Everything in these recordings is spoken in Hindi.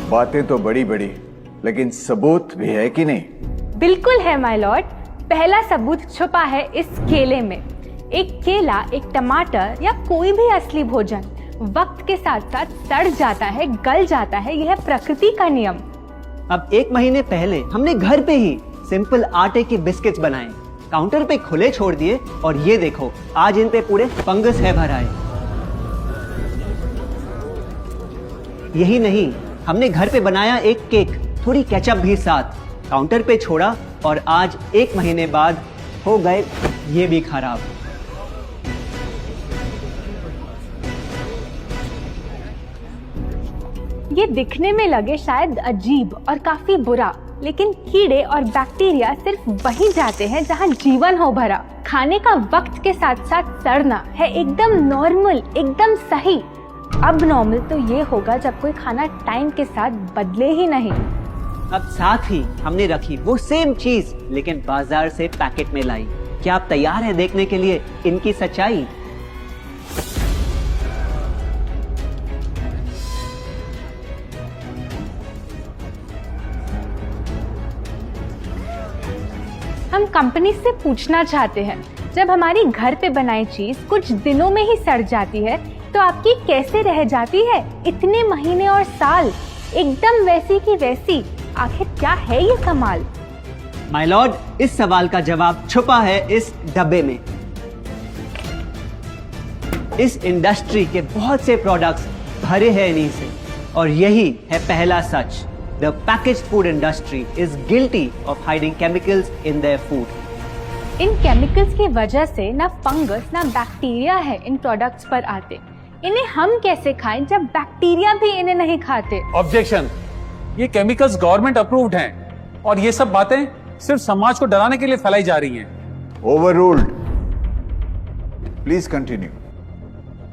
बातें तो बड़ी बड़ी, लेकिन सबूत भी है कि नहीं? बिल्कुल है माय लॉर्ड। पहला सबूत छुपा है इस केले में। एक केला, एक टमाटर या कोई भी असली भोजन वक्त के साथ साथ सड़ जाता है, गल जाता है। यह प्रकृति का नियम। अब 1 महीने पहले हमने घर पे ही सिंपल आटे के बिस्किट्स बनाए, काउंटर पे खुले छोड़ दिए और ये देखो आज इन पे पूरे फंगस है भरा है। यही नहीं, हमने घर पे बनाया एक केक, थोड़ी केचप भी साथ, काउंटर पे छोड़ा और आज 1 महीने बाद हो गए ये भी खराब। ये दिखने में लगे शायद अजीब और काफी बुरा, लेकिन कीड़े और बैक्टीरिया सिर्फ वहीं जाते हैं जहां जीवन हो भरा। खाने का वक्त के साथ साथ सड़ना है एकदम नॉर्मल, एकदम सही। अब नॉर्मल तो ये होगा जब कोई खाना टाइम के साथ बदले ही नहीं। अब साथ ही हमने रखी वो सेम चीज लेकिन बाजार से पैकेट में लाई। क्या आप तैयार हैं देखने के लिए इनकी सच्चाई? हम कंपनी से पूछना चाहते हैं, जब हमारी घर पे बनाई चीज कुछ दिनों में ही सड़ जाती है तो आपकी कैसे रह जाती है इतने महीने और साल एकदम वैसी की वैसी? आखिर क्या है ये कमाल? माय लॉर्ड, इस सवाल का जवाब छुपा है इस डब्बे में। इस इंडस्ट्री के बहुत से प्रोडक्ट्स भरे हैं इन्हीं से और यही है पहला सच। The packaged food industry is guilty of hiding chemicals in their food. In chemicals की वजह से ना फंगस ना बैक्टीरिया है इन प्रोडक्ट्स पर आते। इन्हें हम कैसे खाएं जब बैक्टीरिया भी इन्हें नहीं खाते? ऑब्जेक्शन, ये केमिकल्स गवर्नमेंट अप्रूव्ड हैं और ये सब बातें सिर्फ समाज को डराने के लिए फैलाई जा रही हैं। Overruled. Please continue.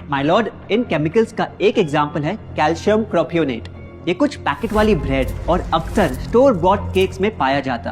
My Lord, in chemicals का एक एग्जांपल है कैल्शियम प्रोपियोनेट। ये कुछ पैकेट वाली ब्रेड और अक्सर स्टोर बॉट केक्स में पाया जाता।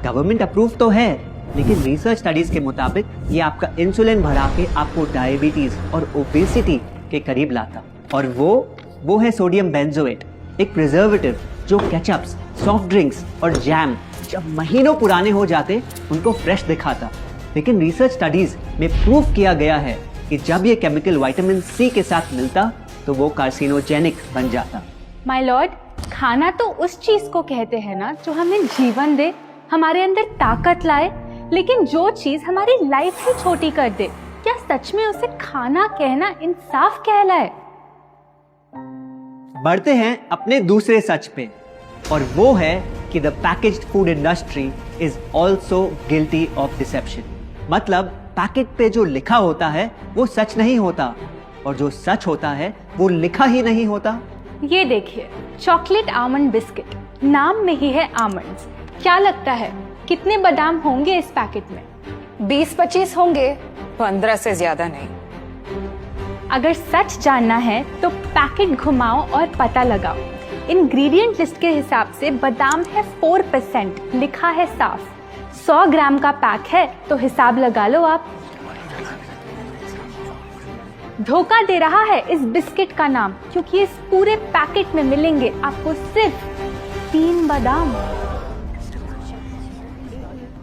गवर्नमेंट अप्रूव तो है, लेकिन रिसर्च स्टडीज के मुताबिक ये आपका इंसुलिन बढ़ा के आपको डायबिटीज और ओबेसिटी के करीब लाता। और वो है सोडियम बेंजोएट, एक प्रिजर्वेटिव जो केचप्स, सॉफ्ट ड्रिंक्स और जैम जब महीनों पुराने हो जाते उनको फ्रेश दिखाता। लेकिन रिसर्च स्टडीज में प्रूव किया गया है कि जब ये केमिकल विटामिन सी के साथ मिलता तो वो कार्सिनोजेनिक बन जाता। माय लॉर्ड, खाना तो उस चीज को कहते हैं ना जो हमें जीवन दे, हमारे अंदर ताकत लाए। लेकिन जो चीज हमारी लाइफ ही छोटी कर दे, क्या सच में उसे खाना कहना इंसाफ कहलाए? बढ़ते हैं अपने दूसरे सच पे और वो है कि the packaged food industry is also guilty of deception. मतलब पैकेट पे जो लिखा होता है वो सच नहीं होता और जो सच होता है वो लिखा ही नहीं होता। ये देखिए, चॉकलेट आमंड बिस्किट, नाम में ही है आमंड्स। क्या लगता है कितने बादाम होंगे इस पैकेट में? 20-25 होंगे, 15 से ज्यादा नहीं। अगर सच जानना है तो पैकेट घुमाओ और पता लगाओ। इंग्रेडिएंट लिस्ट के हिसाब से बादाम है 4%, लिखा है साफ। 100 ग्राम का पैक है तो हिसाब लगा लो आप। धोखा दे रहा है इस बिस्किट का नाम, क्योंकि इस पूरे पैकेट में मिलेंगे आपको सिर्फ 3 बादाम।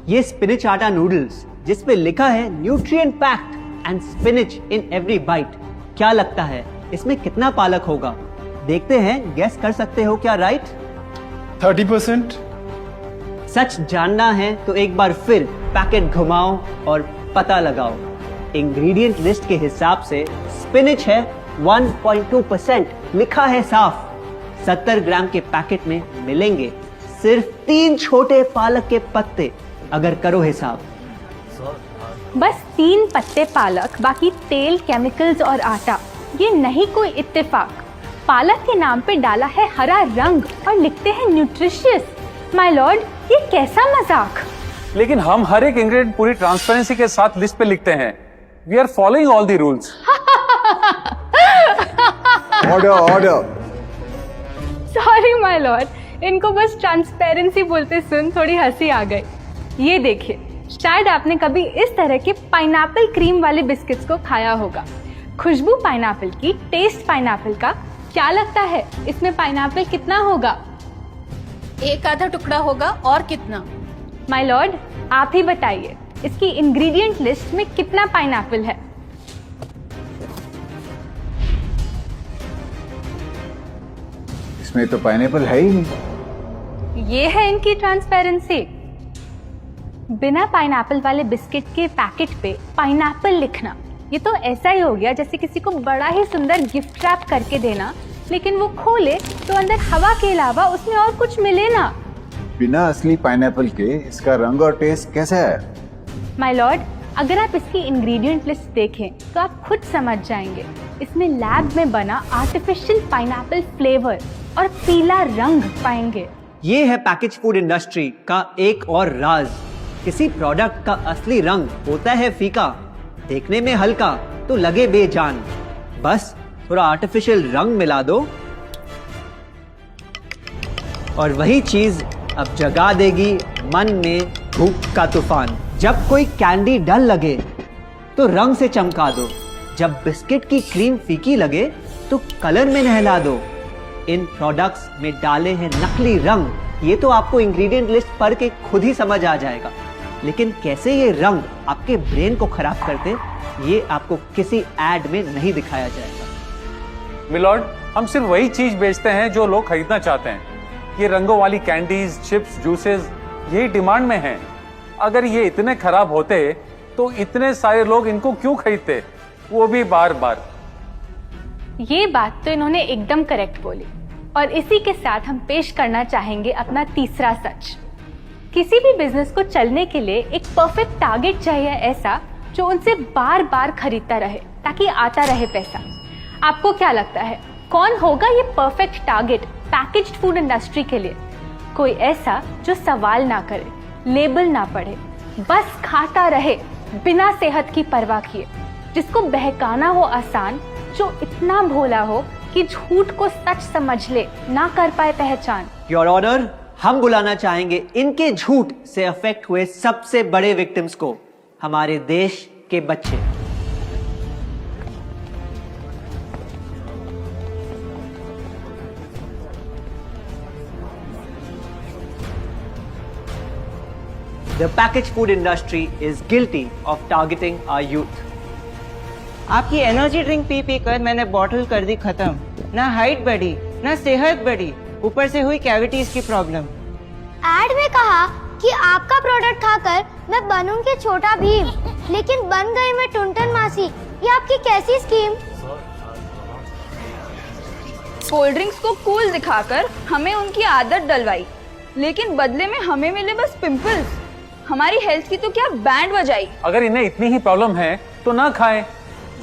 ये स्पिनच आटा नूडल्स जिस पे लिखा है nutrient packed and spinach in every bite. क्या लगता है इसमें कितना पालक होगा? देखते हैं, गेस कर सकते हो क्या राइट? 30%। सच जानना है तो एक बार फिर पैकेट घुमाओ और पता लगाओ। इंग्रेडिएंट लिस्ट के हिसाब से स्पिनच है 1.2%, लिखा है साफ। 70 ग्राम के पैकेट में मिलेंगे सिर्फ 3 छोटे पालक के पत्ते। अगर करो हिसाब, बस 3 पत्ते पालक, बाकी तेल, केमिकल्स और आटा। ये नहीं कोई इत्तेफाक। पालक के नाम पे डाला है हरा रंग और लिखते हैं न्यूट्रिशियस। माय लॉर्ड, ये कैसा मजाक? लेकिन हम हर एक इंग्रेडिएंट पूरी ट्रांसपेरेंसी के साथ लिस्ट पे लिखते हैं। We are following all the rules. Order. Sorry my lord, इनको बस ट्रांसपेरेंसी बोलते सुन थोड़ी हंसी आ गई। ये देखिए, शायद आपने कभी इस तरह के पाइनएप्पल क्रीम वाले बिस्किट्स को खाया होगा। खुशबू पाइनएप्पल की, टेस्ट पाइनएप्पल का, क्या लगता है इसमें पाइनएप्पल कितना होगा? एक आधा टुकड़ा होगा और कितना? माय लॉर्ड, आप ही बताइए, इसकी इंग्रेडिएंट लिस्ट में कितना पाइनएप्पल है? इसमें तो पाइनएप्पल है ही नहीं। ये है इनकी ट्रांसपेरेंसी। बिना पाइनएप्पल वाले बिस्किट के पैकेट पे पाइनएप्पल लिखना, ये तो ऐसा ही हो गया जैसे किसी को बड़ा ही सुंदर गिफ्ट रैप करके देना, लेकिन वो खोले तो अंदर हवा के अलावा उसमें और कुछ मिले ना। बिना असली पाइनएप्पल के इसका रंग और टेस्ट कैसा है? माय लॉर्ड, अगर आप इसकी इंग्रेडिएंट लिस्ट देखें तो आप खुद समझ जाएंगे। इसमें लैब में बना आर्टिफिशियल पाइनएप्पल फ्लेवर और पीला रंग पाएंगे। ये है पैकेज फूड इंडस्ट्री का एक और राज। किसी प्रोडक्ट का असली रंग होता है फीका, देखने में हल्का तो लगे बेजान। बस थोड़ा आर्टिफिशियल रंग मिला दो और वही चीज अब जगा देगी मन में भूख का तूफान। जब कोई कैंडी डल लगे तो रंग से चमका दो, जब बिस्किट की क्रीम फीकी लगे तो कलर में नहला दो। इन प्रोडक्ट्स में डाले हैं नकली रंग, ये तो आपको इंग्रेडिएंट लिस्ट पढ़ के खुद ही समझ आ जाएगा। लेकिन कैसे ये रंग आपके ब्रेन को खराब करते, ये आपको किसी एड में नहीं दिखाया जाएगा। मिलॉर्ड, हम सिर्फ वही चीज बेचते हैं जो लोग खरीदना चाहते हैं। ये रंगों वाली कैंडीज, चिप्स, जूसेस यही डिमांड में हैं। अगर ये इतने खराब होते तो इतने सारे लोग इनको क्यों खरीदते, वो भी बार बार। ये बात तो इन्होंने एकदम करेक्ट बोली। और इसी के साथ हम पेश करना चाहेंगे अपना तीसरा सच। किसी भी बिजनेस को चलने के लिए एक परफेक्ट टारगेट चाहिए, ऐसा जो उनसे बार बार खरीदता रहे ताकि आता रहे पैसा। आपको क्या लगता है कौन होगा ये perfect target packaged food industry के लिए? कोई ऐसा जो सवाल ना करे, लेबल ना पढ़े, बस खाता रहे बिना सेहत की परवाह किए, जिसको बहकाना हो आसान, जो इतना भोला हो कि झूठ को सच समझ ले, ना कर पाए पहचान। योर ऑनर, हम बुलाना चाहेंगे इनके झूठ से अफेक्ट हुए सबसे बड़े विक्टिम्स को, हमारे देश के बच्चे। The packaged food industry is guilty of targeting our youth. आपकी एनर्जी ड्रिंक पी पी कर मैंने बॉटल कर दी खत्म। ना हाइट बढ़ी, ना सेहत बढ़ी, ऊपर से हुई कैविटीज की प्रॉब्लम। एड में कहा कि आपका प्रोडक्ट खाकर मैं बनूंगी छोटा भीम, लेकिन बन गई मैं टुनटन मासी। ये आपकी कैसी स्कीम? कोल्ड ड्रिंक्स को कूल दिखाकर हमें उनकी आदत डलवाई, लेकिन बदले में हमें मिले बस पिंपल्स। हमारी हेल्थ की तो क्या बैंड बजाई। अगर इन्हें इतनी ही प्रॉब्लम है तो ना खाएं,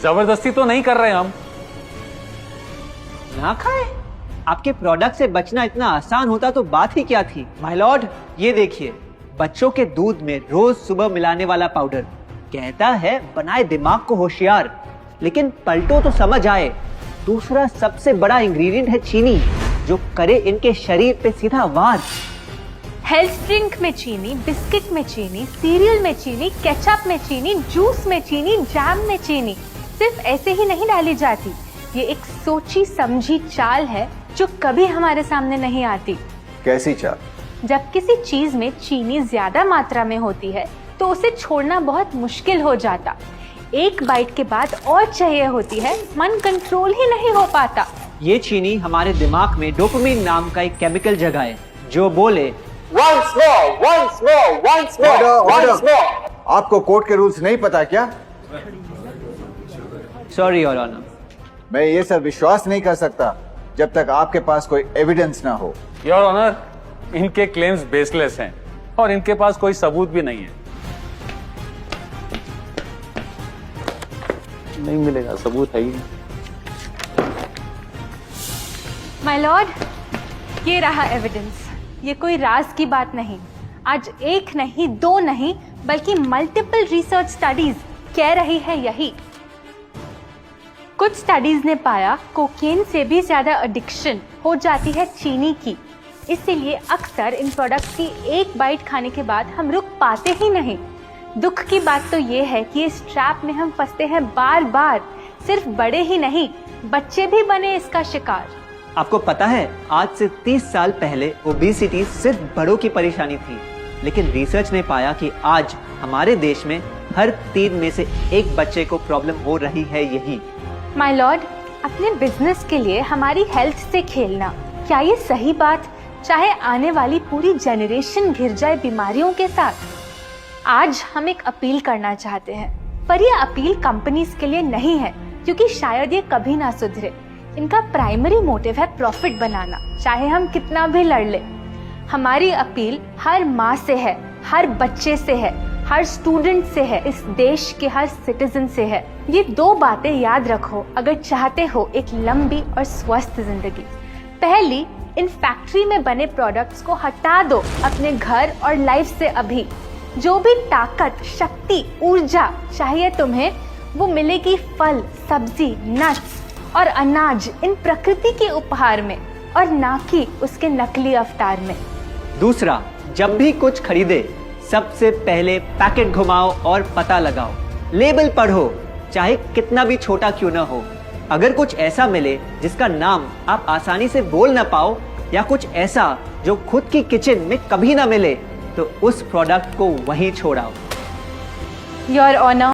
जबरदस्ती तो नहीं कर रहे हम। ना खाए? आपके प्रोडक्ट से बचना इतना आसान होता तो बात ही क्या थी। माय लॉर्ड, ये देखिए, बच्चों के दूध में रोज सुबह मिलाने वाला पाउडर कहता है बनाए दिमाग को होशियार, लेकिन पलटो तो समझ आए। दूसरा सबसे बड़ा इंग्रेडिएंट है चीनी, जो करे इनके शरीर पे सीधा वार। हेल्थ ड्रिंक में चीनी, बिस्किट में चीनी, सीरियल में चीनी, केचप में चीनी, जूस में चीनी, जैम में चीनी सिर्फ ऐसे ही नहीं डाली जाती। ये एक सोची समझी चाल है जो कभी हमारे सामने नहीं आती। कैसी चाल? जब किसी चीज में चीनी ज्यादा मात्रा में होती है तो उसे छोड़ना बहुत मुश्किल हो जाता। एक बाइट के बाद और चाहिए होती है, मन कंट्रोल ही नहीं हो पाता। ये चीनी हमारे दिमाग में डोपामिन नाम का एक केमिकल जगाए, जो बोले Once more. Order. आपको कोर्ट के रूल्स नहीं पता क्या? Sorry your honour. मैं ये सब विश्वास नहीं कर सकता जब तक आपके पास कोई एविडेंस ना हो। योर ऑनर, इनके क्लेम्स बेसलेस हैं और इनके पास कोई सबूत भी नहीं है। नहीं मिलेगा, सबूत है ही नहीं। माय लॉर्ड, ये रहा एविडेंस। ये कोई राज की बात नहीं। आज एक नहीं, दो नहीं, बल्कि मल्टीपल रिसर्च स्टडीज कह रही है यही। कुछ स्टडीज ने पाया कोकेन से भी ज्यादा एडिक्शन हो जाती है चीनी की। इसीलिए अक्सर इन प्रोडक्ट्स की एक बाइट खाने के बाद हम रुक पाते ही नहीं। दुख की बात तो ये है कि इस ट्रैप में हम फंसते हैं बार बार। सिर्फ बड़े ही नहीं, बच्चे भी बने इसका शिकार। आपको पता है, आज से 30 साल पहले ओबेसिटी सिर्फ बड़ों की परेशानी थी, लेकिन रिसर्च ने पाया कि आज हमारे देश में हर 3 में से 1 बच्चे को प्रॉब्लम हो रही है यही। माय लॉर्ड, अपने बिजनेस के लिए हमारी हेल्थ से खेलना, क्या ये सही बात, चाहे आने वाली पूरी जनरेशन घिर जाए बीमारियों के साथ? आज हम एक अपील करना चाहते हैं, पर यह अपील कंपनीज के लिए नहीं है, क्योंकि शायद ये कभी ना सुधरे। इनका प्राइमरी मोटिव है प्रॉफिट बनाना, चाहे हम कितना भी लड़ ले। हमारी अपील हर माँ से है, हर बच्चे से है, हर स्टूडेंट से है, इस देश के हर सिटीजन से है। ये 2 बातें याद रखो अगर चाहते हो एक लंबी और स्वस्थ जिंदगी। पहली, इन फैक्ट्री में बने प्रोडक्ट्स को हटा दो अपने घर और लाइफ से अभी। जो भी ताकत, शक्ति, ऊर्जा चाहिए तुम्हें, वो मिलेगी फल, सब्जी, नट्स और अनाज, इन प्रकृति के उपहार में, और ना कि उसके नकली अवतार में। दूसरा, जब भी कुछ खरीदे सबसे पहले पैकेट घुमाओ और पता लगाओ, लेबल पढ़ो, चाहे कितना भी छोटा क्यों ना हो। अगर कुछ ऐसा मिले जिसका नाम आप आसानी से बोल ना पाओ, या कुछ ऐसा जो खुद की किचन में कभी ना मिले, तो उस प्रोडक्ट को वहीं छोड़ाओ। Your honour,